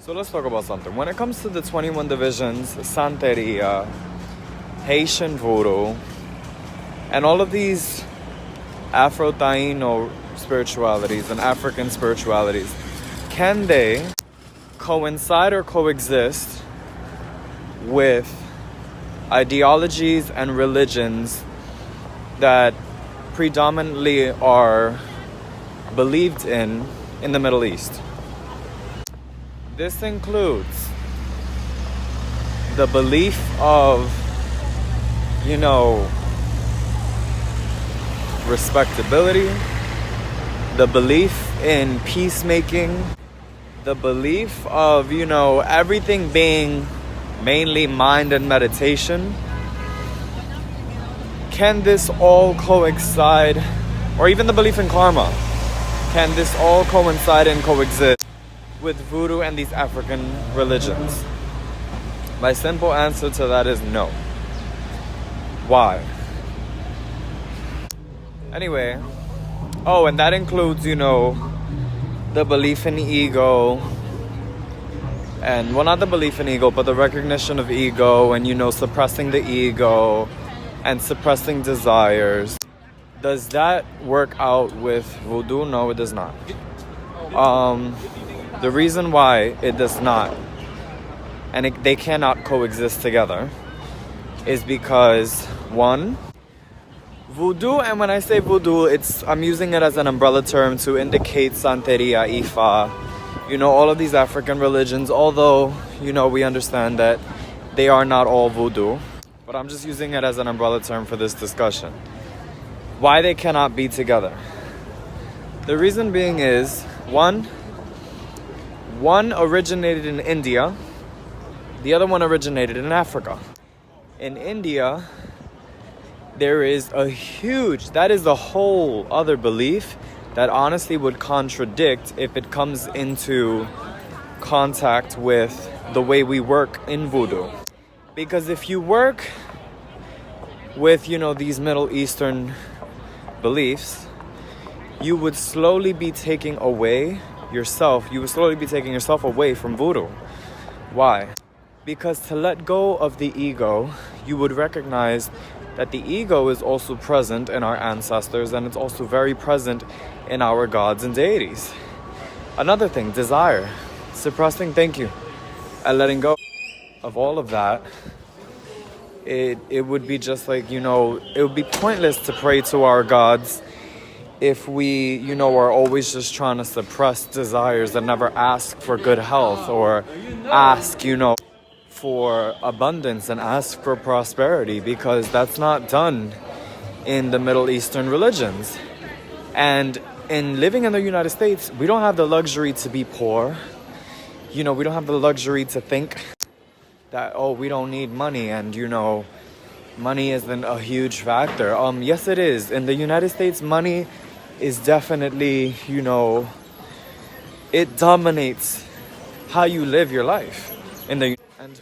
So let's talk about something. When it comes to the 21 divisions, Santeria, Haitian Voodoo, and all of these Afro-Taino spiritualities and African spiritualities, can they coincide or coexist with ideologies and religions that predominantly are believed in the Middle East? This includes the belief of, respectability, the belief in peacemaking, the belief of, everything being mainly mind and meditation. Can this all coincide, or even the belief in karma, can this all coincide and coexist with Voodoo and these African religions? My simple answer to that is no. Why? Anyway, and that includes, the belief in ego, and, not the belief in ego, but the recognition of ego, and, suppressing the ego, and suppressing desires. Does that work out with Voodoo? No, it does not. The reason why it does not, and they cannot coexist together, is because, one, Voodoo, and when I say Voodoo, I'm using it as an umbrella term to indicate Santeria, Ifa, all of these African religions, although, we understand that they are not all Voodoo, but I'm just using it as an umbrella term for this discussion. Why they cannot be together? The reason being is, one originated in India, the other one originated in Africa. In India, there is that is a whole other belief that honestly would contradict if it comes into contact with the way we work in Voodoo. Because if you work with, these Middle Eastern beliefs, you would slowly be taking yourself away from Voodoo. Why? Because to let go of the ego, you would recognize that the ego is also present in our ancestors, and it's also very present in our gods and deities. Another thing, desire, suppressing, and letting go of all of that. It would be just like, it would be pointless to pray to our gods if we, are always just trying to suppress desires and never ask for good health, or ask, for abundance and ask for prosperity, because that's not done in the Middle Eastern religions. And in living in the United States, we don't have the luxury to be poor. We don't have the luxury to think that, we don't need money, and, money isn't a huge factor. Yes, it is. In the United States, money is definitely, it dominates how you live your life. And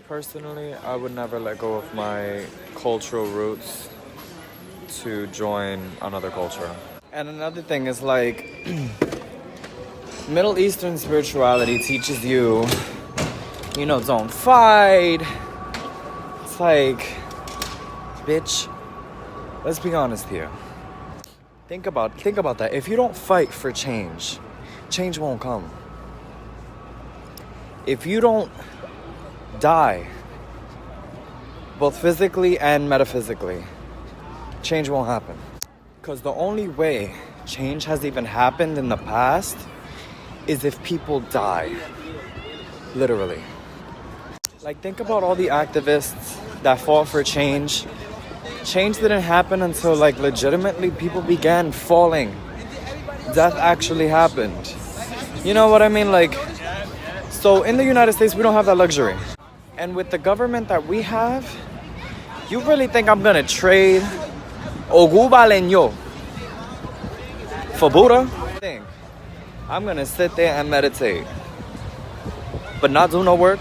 personally, I would never let go of my cultural roots to join another culture. And another thing is Middle Eastern spirituality teaches you, don't fight. It's bitch, let's be honest here. Think about that. If you don't fight for change won't come. If you don't die, both physically and metaphysically, change won't happen. Because the only way change has even happened in the past is if people die. Literally. Think about all the activists that fought for change. Change didn't happen until legitimately people began falling. Death actually happened. You know what I mean? So in the United States, we don't have that luxury. And with the government that we have, you really think I'm gonna trade Oguba Leño for Buddha? I'm gonna sit there and meditate, but not do no work?